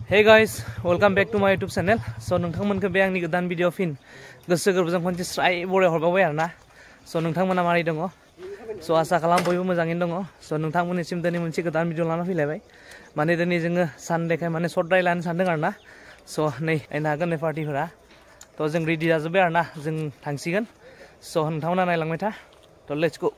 Hey guys, welcome back to my YouTube channel. So नोंथांमोनखौ बे आंनि गोदान video fin गोसो गोरबोजों खनसे स्राय बराय हरबावबाय आरोना। So नोंथांमोना मारै दङ? So आसा खालाम बयबो मोजाङैनो दङ। So नोंथांमोननिसिम दिनै मोनसे गोदान भिडिअ लाना फैलायबाय। माने दिनै जोङो सानडेखाय माने सर्ट ड्राइभ लानो सानदों आरोना। So नै नायनो हागोन नै पार्टिफोरा। थ' जों रेडि जाजोब्बाय आरोना, जों थांसिगोन। So नोंथांमोना नायलांबाय था। थ' लेट्स गो।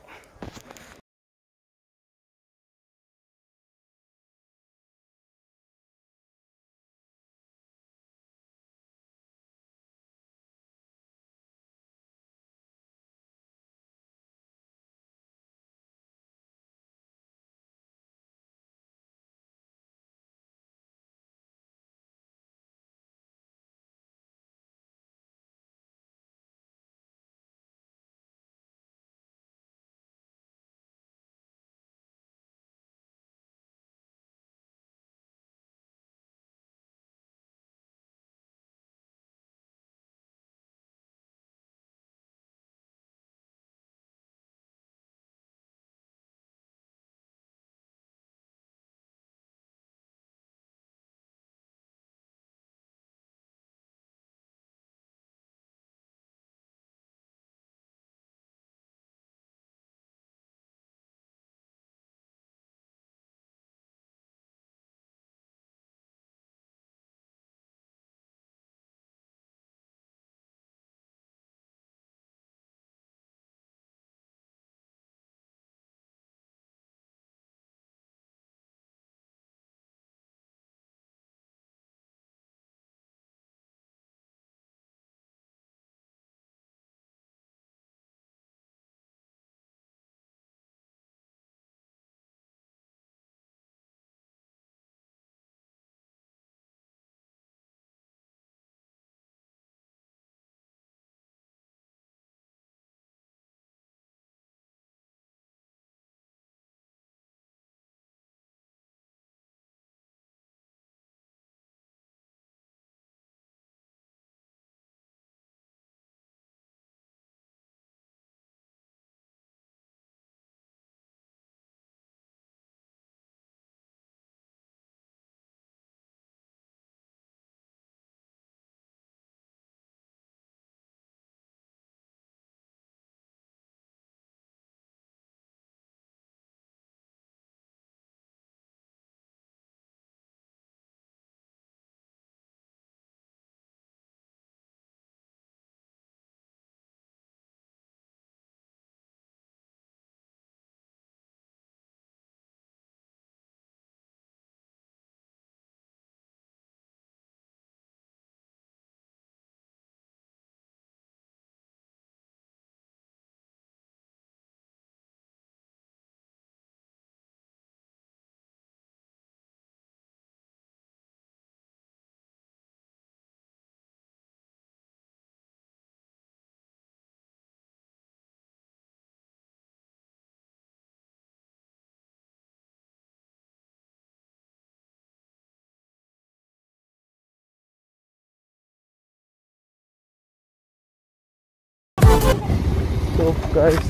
So guys,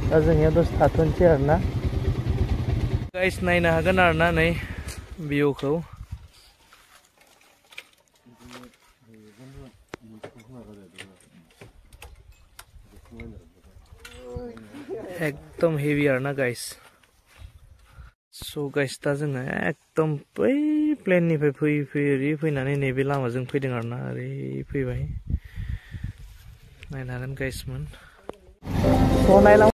दा जोंनिया दसे थाथ'नोसै आरोना। Guys नायनो हागोन आरोना नै भिउखौ। एकदम हेभि आरोना गाइस। So guys दा जोङो एकदम बै प्लेननिफ्राय फैयै ओरै फैनानै नैबे लामाजों फैदों आरोना, ओरै फैबाय। नायनो हागोन गाइसमोन। So नायलां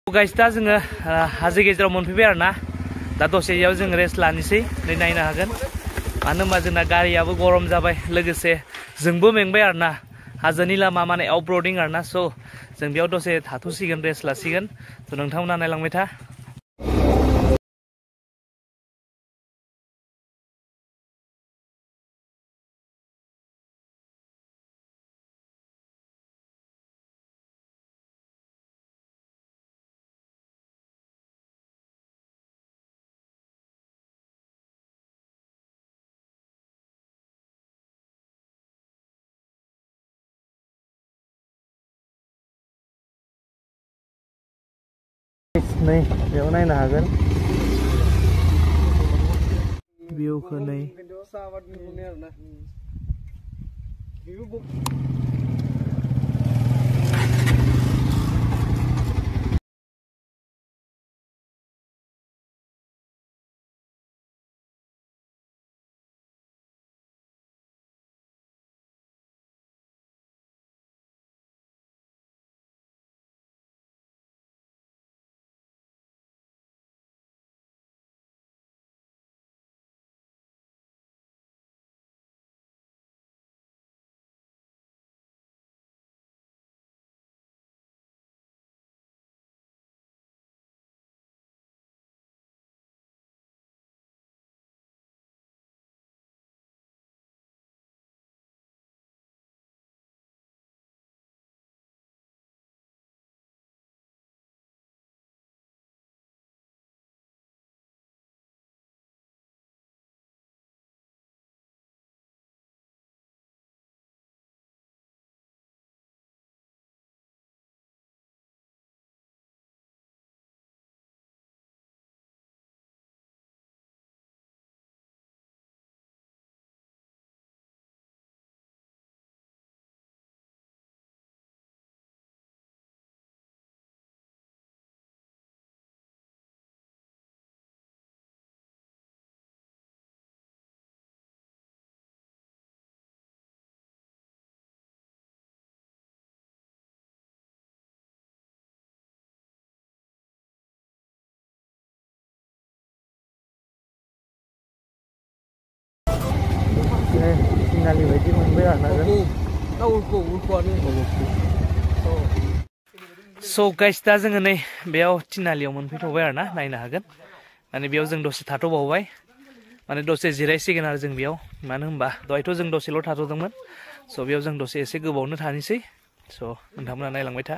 गाइस दा जोङो हाजो गेजेराव मोनफैबाय आरो ना दा दसेयाव जों रेस्ट लानोसै नै नायनो हागोन मानो होनबा जोंना गारियाबो गरम जाबाय लोगोसे जोंबो मेंबाय आरो ना हाजोनि लामा माने अफर'डिं आरो ना स' जों बेयाव दसे थाथ'सिगोन रेस्ट लासिगोन स' नोंथांमोना नायलांबाय था नै बेयाव नायनो हागोन भिउखौ नै सिनारि बायदि मोनबाय आरो स' गाइस दा जोङो नै बेयाव तिनालियाव मोनफैथ'बाय आरो ना नायनो हागोन माने बेयाव जों दसे थाथ'बावबाय माने दसे जिरायसिगोन आरो जों बेयाव मानो होनबा दहायथ' जों दसेल' थाथ'दोंमोन स' बेयाव जों दसे एसे गोबावनो थानोसै स' नोंथांमोना नायलांबाय था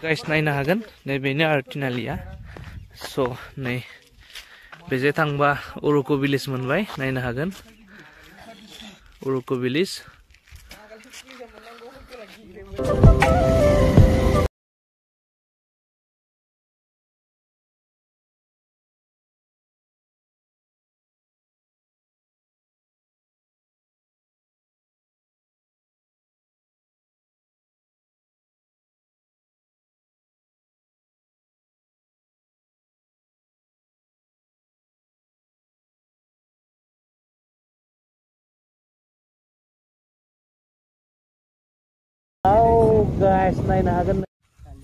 गाइस नायनो हागोन नै बेनो आरो तिनालिया स' नै बेजे थांबा उरुको भिलेज मोनबाय नायनो हागोन उरुको भिलेज गाइस नायनो हागोन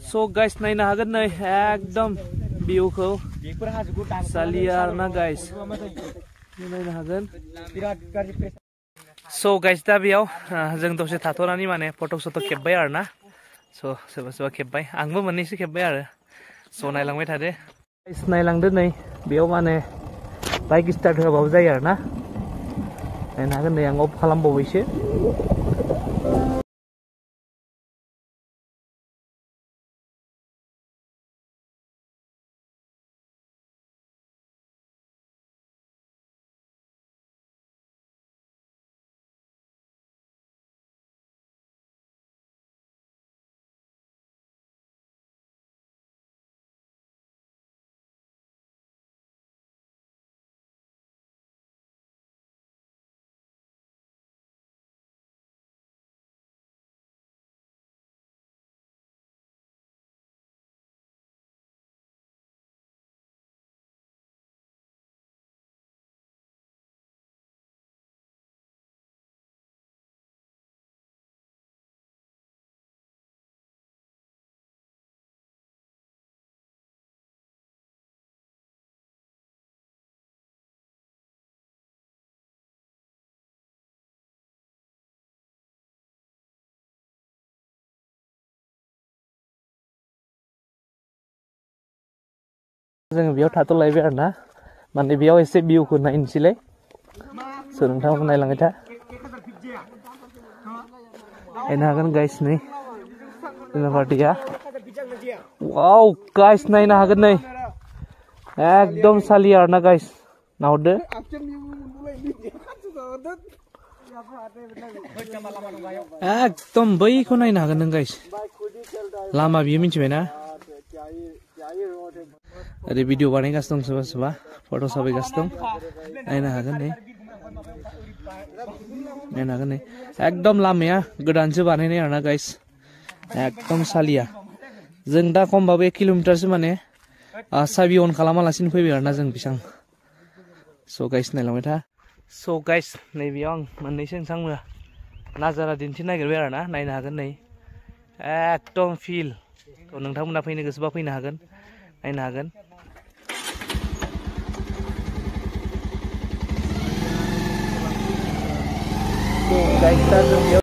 स' गाइस नायनो हागोन नै एकदम भिउखौ सालिया आरोना गाइस नायनो हागोन स' गाइस दा बेयाव जों दसे थाथ'नानै माने फट' सट' खेबबाय आरो ना स' सोरबा सोरबा खेबबाय आंबो मोननैसो खेबबाय आरो स' नायलांबाय थादो गाइस नायलांदो नै बेयाव माने बाइक स्टार्ट होआबाबो जायो आरो ना नायनो हागोन नै आं अफ खालामबावबायसो जोङो बेयाव थाथ'लायबाय आरो ना माने बेयाव एसे भिउखौ नायनोसैलाय स' नोंथांमोन नायलांबाय था नायनो हागोन गाइस नै जोंना पार्टिया वाव गाइस नायनो हागोन नै एकदम सालिया आरो ना गाइस नाहरदो एकदम बैखौ नायनो हागोन नों गाइस लामा बियो मिथिबायना ओरै भिडिअ बानायगासिनो दं सोरबा सोरबा फट' साफायगासिनो दं नायनो हागोन नै एकदम लामाया गोदानसो बानायनाय आरोना गाइस एकदम सालिया जों दा खमबाबो 1 किल'मिटारसो माने साबि अन खालामालासिनो फैबाय आरोना जों बेसेबां स' गाइस नायलांबाय था स' गाइस नैबेयाव आं मोननैसो नोंथांनो नाजारा दिन्थिनो नागिरबाय आरोना नायनो हागोन नै एकदम फिल थ' नोंथांमोना फैनो गोसोबा फैनो हागोन नायनो हागोन गाइस दा जों बेयाव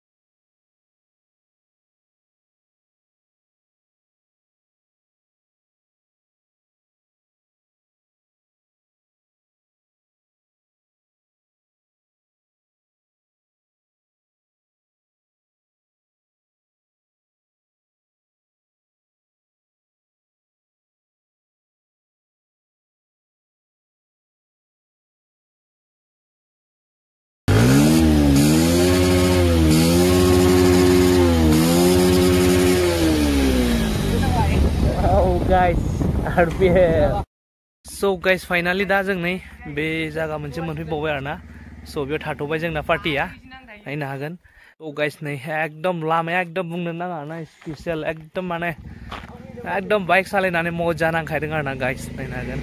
guys RPL so guys finally दा जों नै बे जायगा मोनसे मोनफैबावबाय आरोना स' बेयाव थाथ'बाय जोंना पार्टिया नायनो हागोन स' गाइस नै एकदम लामाया एकदम बुंनो नाङा ना स्पेसियेल एकदम माने एकदम बाइक सालायनानै मजा नांखादों आरोना गाइस नायनो हागोन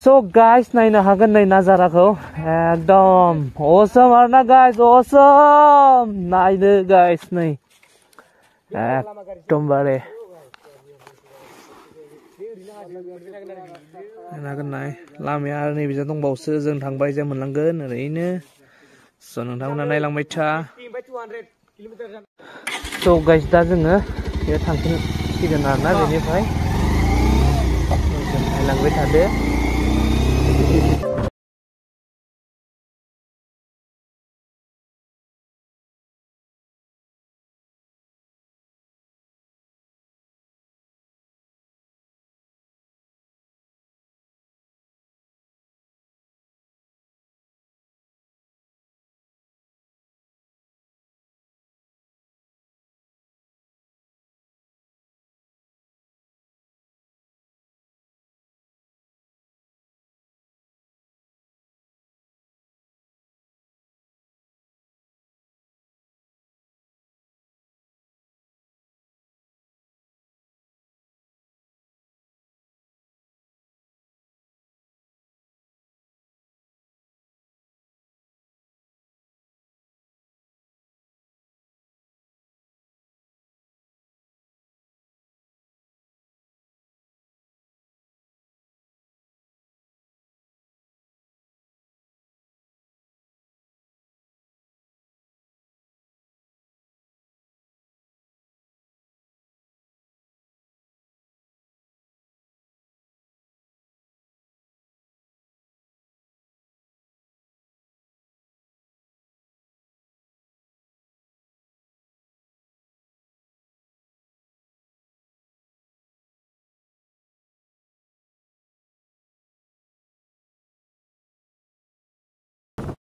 So guys नायनो हागोन नै नाजाराखौ एकदम awesome आरोना guys awesome नायदो guys नै एकदमबारे नायनो हागोन नाय लामाया आरो नैबेजा दंबावसो जों थांबाय जे मोनलांगोन ओरैनो स' नोंथांमोना नायलांबाय था स' गाइस दा जोङो बे थांफिनसिगोन आरोना बेनिफ्राय नायलांबाय थादो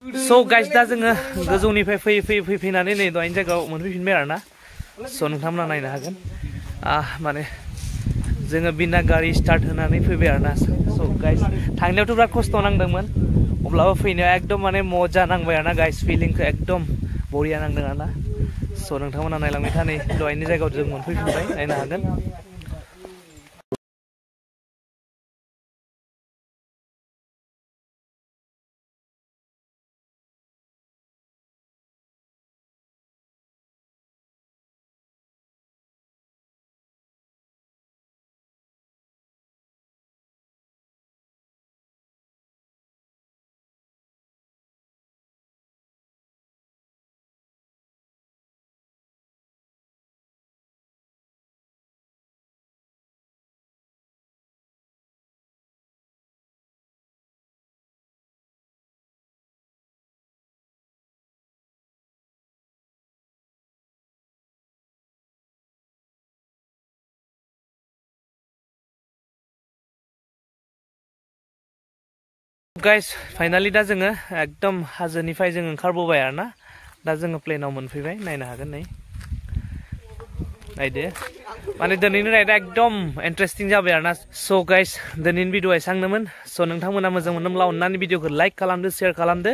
So guys दा जोङो गोजौनिफ्राय फैनानै नै दहायनि जायगायाव मोनफैफिनबाय आरोना so नोंथांमोना नायनो हागोन माने जोङो बिना गारि स्टार्ट होनानै फैबाय आरोना so guys थांनायावथ' बिराद खस्थ' नांदोंमोन अब्लाबो फैनायाव एकदम माने मजा नांबाय आरोना guys फिलिंखौ एकदम बरिया नांदों आरोना so नोंथांमोना नायलांबाय था नै दहायनि जायगायाव जों मोनफैफिनबाय नायनो हागोन Guys, finally दा जोङो एकदम हाजोनिफ्राय जों ओंखारबोबाय आरोना दा जोङो प्लेनाव मोनफैबाय नायनो हागोन नै नायदो माने दिनैनि राइडआ एकदम इन्टारेस्टिं जाबाय आरोना so guys दिनैनि भिडिअआ एसांनोमोन so नोंथांमोना मोजां मोनोब्ला अन्नानै भिडिअखौ लाइक खालामदो शेयार खालामदो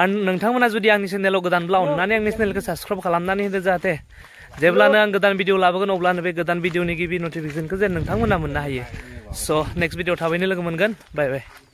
आरो नोंथांमोना जुदि आंनि चेनेलाव गोदानब्ला अन्नानै आंनि चेनेलखौ साबस्क्राइब खालामनानै होदो जाहाथे जेब्लानो आं गोदान भिडिअ लाबोगोन अब्लानो बे गोदान भिडिअनि गिबि नटिफिकेसनखौ जे नोंथांमोना मोननो हायो so नेक्स्ट भिडिअ थाबैनो लोगो मोनगोन बाय बाय